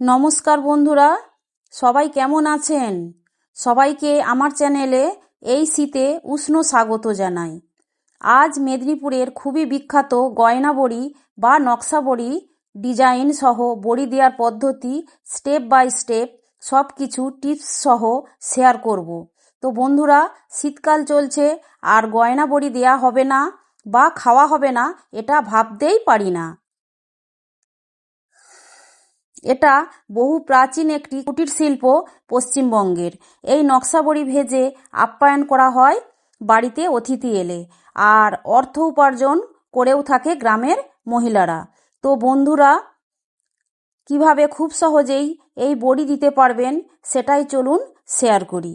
নমস্কার বন্ধুরা, সবাই কেমন আছেন? সবাইকে আমার চ্যানেলে এই শীতে উষ্ণ স্বাগত জানাই। আজ মেদিনীপুরের খুবই বিখ্যাত গয়না বড়ি বা নকশা বড়ি ডিজাইন সহ বড়ি দেওয়ার পদ্ধতি স্টেপ বাই স্টেপ সব কিছু টিপস সহ শেয়ার করব। তো বন্ধুরা, শীতকাল চলছে আর গয়না বড়ি দেওয়া হবে না বা খাওয়া হবে না এটা ভাবতেই পারি না। এটা বহু প্রাচীন একটি কুটির শিল্প পশ্চিমবঙ্গের। এই নকশা বড়ি ভেজে আপ্যায়ন করা হয় বাড়িতে অতিথি এলে, আর অর্থ উপার্জন করেও থাকে গ্রামের মহিলারা। তো বন্ধুরা, কিভাবে খুব সহজেই এই বড়ি দিতে পারবেন সেটাই চলুন শেয়ার করি।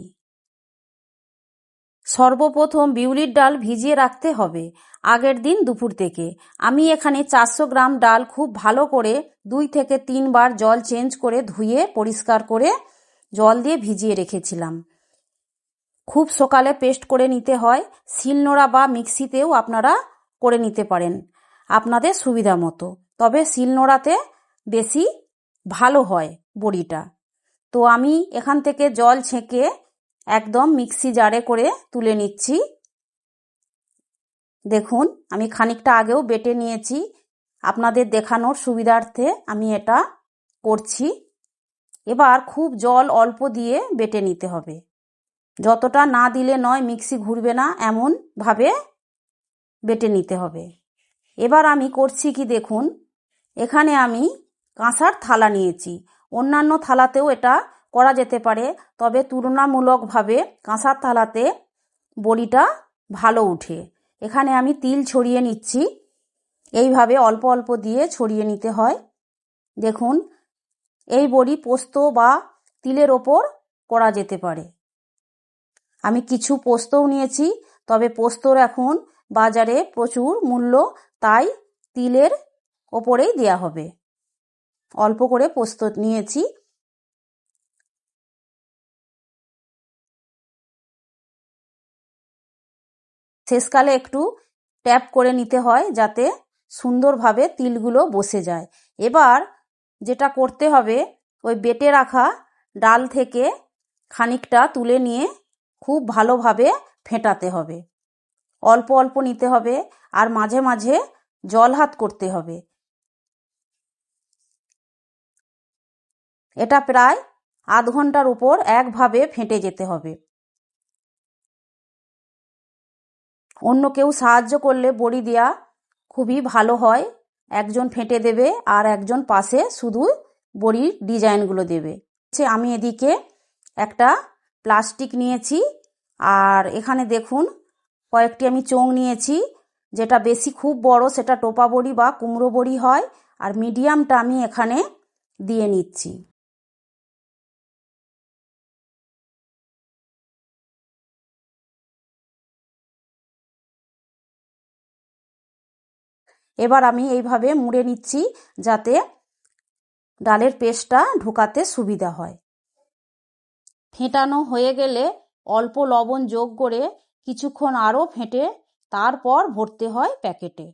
সর্বপ্রথম বিউলির ডাল ভিজিয়ে রাখতে হবে আগের দিন দুপুর থেকে। আমি এখানে 400 গ্রাম ডাল খুব ভালো করে 2 থেকে 3 বার জল চেঞ্জ করে ধুয়ে পরিষ্কার করে জল দিয়ে ভিজিয়ে রেখেছিলাম। খুব সকালে পেস্ট করে নিতে হয়। শিলনোড়া বা মিক্সিতেও আপনারা করে নিতে পারেন আপনাদের সুবিধা মতো, তবে শিলনোড়াতে বেশি ভালো হয় বড়িটা। তো আমি এখান থেকে জল ছেঁকে একদম মিক্সি জারে করে তুলে নিচ্ছি। দেখুন, আমি খানিকটা আগেও বেটে নিয়েছি, আপনাদের দেখানোর সুবিধার্থে আমি এটা করছি। এবার খুব জল অল্প দিয়ে বেটে নিতে হবে, যতটা না দিলে নয় মিক্সি ঘুরবে না এমন ভাবে বেটে নিতে হবে। এবার আমি করছি কি দেখুন, এখানে আমি কাঁসার থালা নিয়েছি। অন্যান্য থালাতেও এটা করা যেতে পারে, তবে তুলনামূলকভাবে কাঁসার থালাতে বড়িটা ভালো উঠে। এখানে আমি তিল ছড়িয়ে নিচ্ছি, এইভাবে অল্প অল্প দিয়ে ছড়িয়ে নিতে হয়। দেখুন, এই বড়ি পোস্ত বা তিলের ওপর করা যেতে পারে। আমি কিছু পোস্তও নিয়েছি, তবে পোস্তর এখন বাজারে প্রচুর মূল্য, তাই তিলের ওপরেই দেয়া হবে। অল্প করে পোস্ত নিয়েছি। শেষকালে একটু ট্যাপ করে নিতে হয় যাতে সুন্দরভাবে তিলগুলো বসে যায়। এবার যেটা করতে হবে, ওই বেটে রাখা ডাল থেকে খানিকটা তুলে নিয়ে খুব ভালোভাবে ফেটাতে হবে। অল্প অল্প নিতে হবে আর মাঝে মাঝে জল হাত করতে হবে। এটা প্রায় আধ ঘন্টার উপর একভাবে ফেটে যেতে হবে। অন্য কেউ সাহায্য করলে বড়ি দেওয়া খুবই ভালো হয়। একজন ফেটে দেবে আর একজন পাশে শুধু বড়ির ডিজাইনগুলো দেবে। আমি এদিকে একটা প্লাস্টিক নিয়েছি, আর এখানে দেখুন কয়েকটি আমি চোঙ নিয়েছি। যেটা বেশি খুব বড় সেটা টোপা বড়ি বা কুমড়ো বড়ি হয়, আর মিডিয়ামটা আমি এখানে দিয়ে নিচ্ছি। এবার আমি এইভাবে মুড়ে নিচ্ছি যাতে ডালের পেস্টটা ঢোকাতে সুবিধা হয়। ফেটানো হয়ে গেলে অল্প লবণ যোগ করে কিছুক্ষণ আরও ফেটে তারপর ভরতে হয় প্যাকেটে।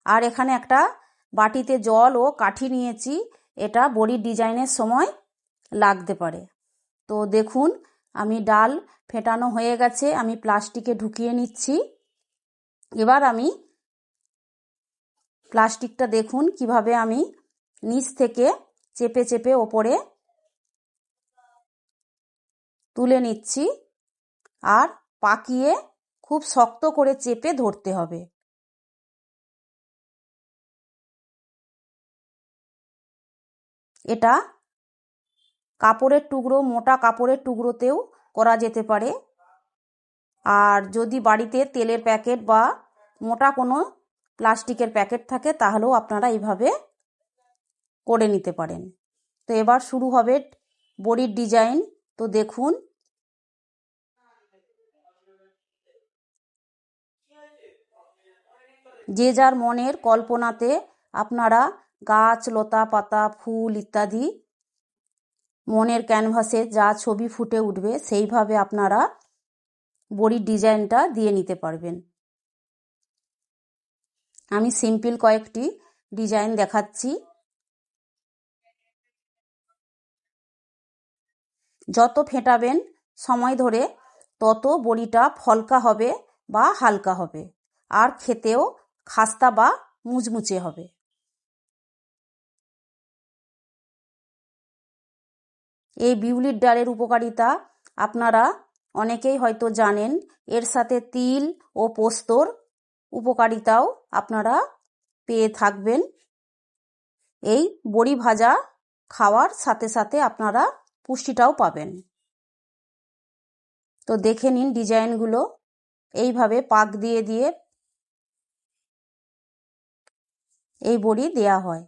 আর এখানে একটা বাটিতে জল ও কাঠি নিয়েছি, এটা বড়ির ডিজাইনের সময় লাগতে পারে। তো দেখুন, আমি ডাল ফেটানো হয়ে গেছে, আমি প্লাস্টিকে ঢুকিয়ে নিচ্ছি। এবার আমি প্লাস্টিকটা দেখুন কিভাবে আমি নিচ থেকে চেপে চেপে ওপরে তুলে নিচ্ছি, আর পাকিয়ে খুব শক্ত করে চেপে ধরতে হবে। এটা কাপড়ের টুকরো, মোটা কাপড়ের টুকরোতেও করা যেতে পারে। আর যদি বাড়িতে তেলের প্যাকেট বা মোটা কোনো প্লাস্টিকের প্যাকেট থাকে তাহলেও আপনারা এইভাবে করে নিতে পারেন। তো এবার শুরু হবে বড়ির ডিজাইন। তো দেখুন, যে যার মনের কল্পনাতে আপনারা গাছ, লতা পাতা, ফুল ইত্যাদি মনের ক্যানভাসে যা ছবি ফুটে উঠবে সেইভাবে আপনারা বড়ির ডিজাইনটা দিয়ে নিতে পারবেন। আমি সিম্পল কয়েকটি ডিজাইন দেখাচ্ছি। যত ফেটাবেন সময় ধরে তত বড়িটা ফলকা হবে বা হালকা হবে, আর খেতেও খাস্তা বা মুচমুচে হবে। এই বিউলির ডালের উপকারিতা আপনারা অনেকেই হয়তো জানেন। এর সাথে তিল ও পোস্তর উপকারিতাও আপনারা পেয়ে থাকবেন। এই বড়ি ভাজা খাওয়ার সাথে সাথে আপনারা পুষ্টিটাও পাবেন। তো দেখে নিন ডিজাইনগুলো। এইভাবে পাক দিয়ে দিয়ে এই বড়ি দেয়া হয়।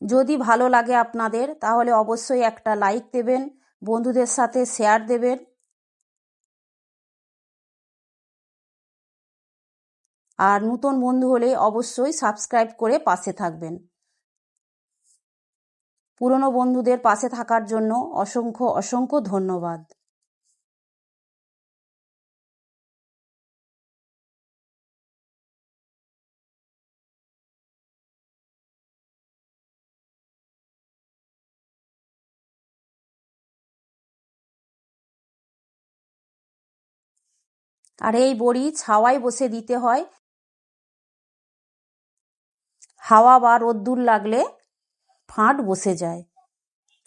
যদি ভালো লাগে আপনাদের তাহলে অবশ্যই একটা লাইক দেবেন, বন্ধুদের সাথে শেয়ার দেবেন, আর নতুন বন্ধু হলে অবশ্যই সাবস্ক্রাইব করে পাশে থাকবেন। পুরনো বন্ধুদের পাশে থাকার জন্য অসংখ্য অসংখ্য ধন্যবাদ। আর এই বড়ি ছাওয়ায় বসে দিতে হয়, হাওয়া বা রোদ্দুর লাগলে ফাঁট বসে যায়।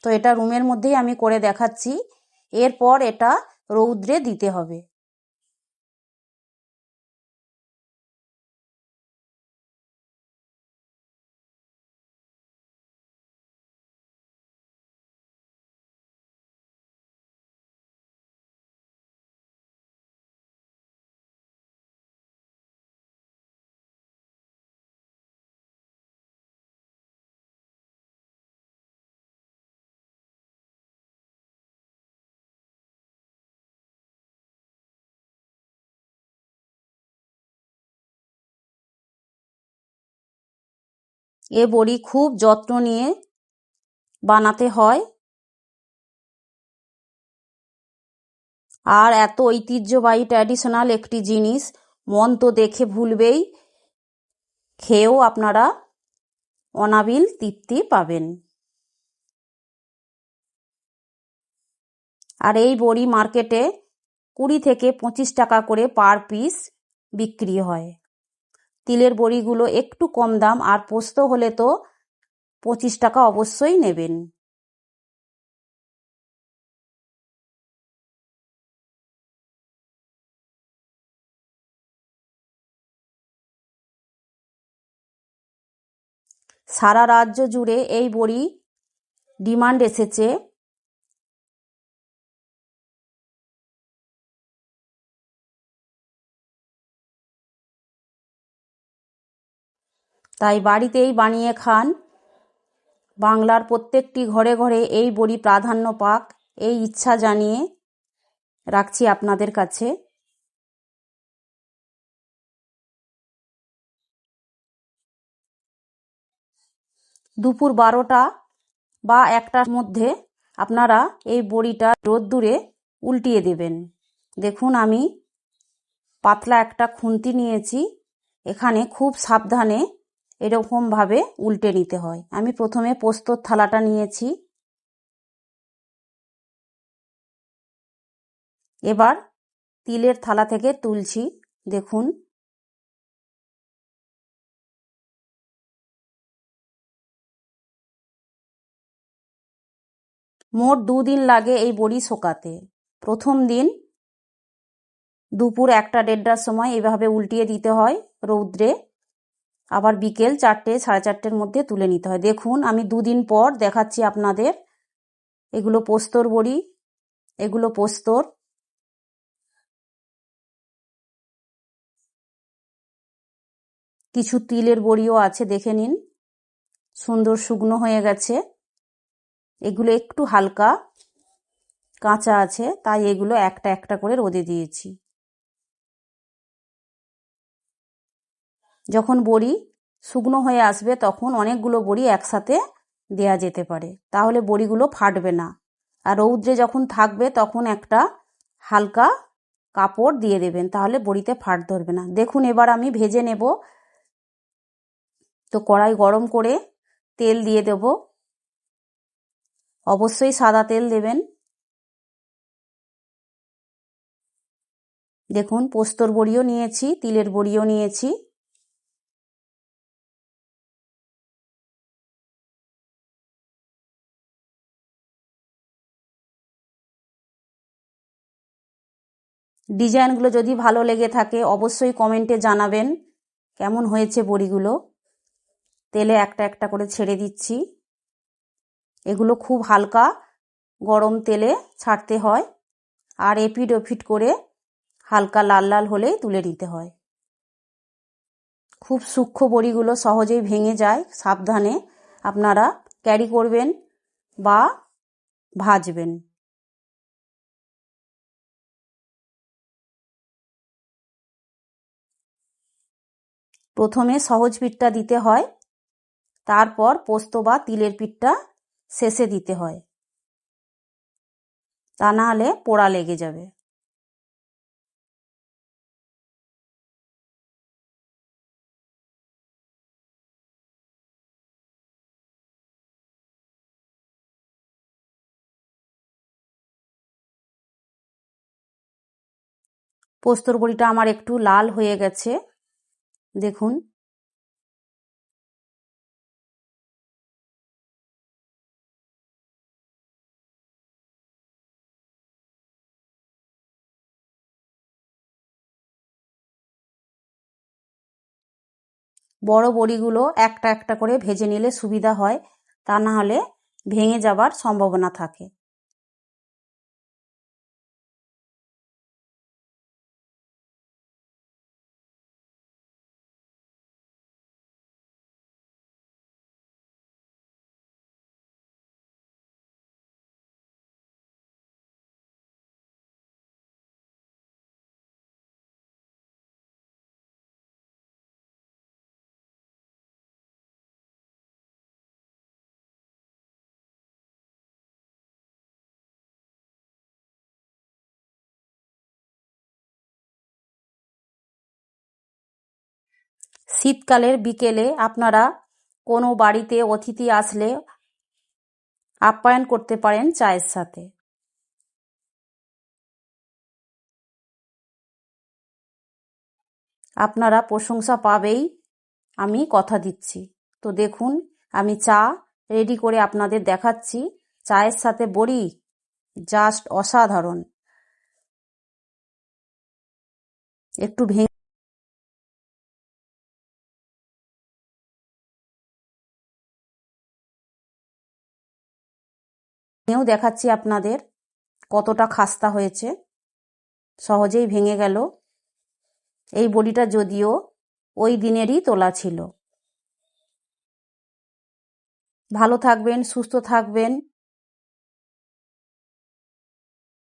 তো এটা রুমের মধ্যেই আমি করে দেখাচ্ছি। এরপর এটা রৌদ্রে দিতে হবে। এ বড়ি খুব যত্ন নিয়ে বানাতে হয়, আর এত ঐতিহ্যবাহী ট্র্যাডিশনাল একটি জিনিস মন তো দেখে ভুলবেই, খেয়েও আপনারা অনাবিল তৃপ্তি পাবেন। আর এই বড়ি মার্কেটে 20 থেকে 25 টাকা করে পার পিস বিক্রি হয়। তিলের বড়িগুলো একটু কম দাম, আর পোস্ত হলে তো 25 টাকা অবশ্যই নেবেন। সারা রাজ্য জুড়ে এই বড়ি ডিমান্ড এসেছে। তাই বাড়িতেই বানিয়ে খান। বাংলার প্রত্যেকটি ঘরে ঘরে এই বড়ি প্রাধান্য পাক, এই ইচ্ছা জানিয়ে রাখছি আপনাদের কাছে। দুপুর 12টা বা 1টার মধ্যে আপনারা এই বড়িটা রোদ্দুরে উল্টিয়ে দেবেন। দেখুন আমি পাতলা একটা খুন্তি নিয়েছি, এখানে খুব সাবধানে এরকমভাবে উল্টে নিতে হয়। আমি প্রথমে পোস্তর থালাটা নিয়েছি, এবার তিলের থালা থেকে তুলছি। দেখুন মোট 2 দিন লাগে এই বড়ি শোকাতে। প্রথম দিন দুপুর 1টা-1:30টার সময় এভাবে উল্টিয়ে দিতে হয় রৌদ্রে, আবার বিকেল 4টে, 4:30টার মধ্যে তুলে নিতে হয়। দেখুন আমি 2 দিন পর দেখাচ্ছি আপনাদের। এগুলো পোস্তর বড়ি, এগুলো পোস্তর। কিছু তিলের বড়িও আছে, দেখে নিন, সুন্দর শুকনো হয়ে গেছে। এগুলো একটু হালকা কাঁচা আছে, তাই এগুলো একটা একটা করে রোদে দিয়েছি। যখন বড়ি শুকনো হয়ে আসবে তখন অনেকগুলো বড়ি একসাথে দেয়া যেতে পারে, তাহলে বড়িগুলো ফাটবে না। আর রৌদ্রে যখন থাকবে তখন একটা হালকা কাপড় দিয়ে দেবেন, তাহলে বড়িতে ফাট ধরবে না। দেখুন এবার আমি ভেজে নেব। তো কড়াই গরম করে তেল দিয়ে দেব, অবশ্যই সাদা তেল দেবেন। দেখুন পোস্তর বড়িও নিয়েছি, তিলের বড়িও নিয়েছি। ডিজাইনগুলো যদি ভালো লেগে থাকে অবশ্যই কমেন্টে জানাবেন কেমন হয়েছে বড়িগুলো। তেলে একটা একটা করে ছেড়ে দিচ্ছি। এগুলো খুব হালকা গরম তেলে ছাড়তে হয়, আর এপিট ওপিট করে হালকা লাল লাল হলেই তুলে নিতে হয়। খুব সূক্ষ্ম বড়িগুলো সহজেই ভেঙে যায়, সাবধানে আপনারা ক্যারি করবেন বা ভাজবেন। প্রথমে সহজ পিঠটা দিতে হয়, তারপর পোস্ত বা তিলের পিঠটা শেষে দিতে হয়, তা না হলে পোড়া লেগে যাবে। পোস্তর বড়িটা আমার একটু লাল হয়ে গেছে, দেখুন। বড় বড়িগুলো একটা একটা করে ভেজে নিলে সুবিধা হয়, তা না হলে ভেঙে যাবার সম্ভাবনা থাকে। শীতকালের বিকেলে আপনারা কোনো বাড়িতে অতিথি আসলে আপ্যায়ন করতে পারেন চায়ের সাথে। আপনারা প্রশংসা পাবেই, আমি কথা দিচ্ছি। তো দেখুন আমি চা রেডি করে আপনাদের দেখাচ্ছি। চায়ের সাথে বড়ি জাস্ট অসাধারণ। একটু ভেঙেও দেখাচ্ছি আপনাদের কতটা খাস্তা হয়েছে, সহজেই ভেঙে গেল। এই বড়িটা যদিও ওই দিনেরই তোলা ছিল। ভালো থাকবেন, সুস্থ থাকবেন।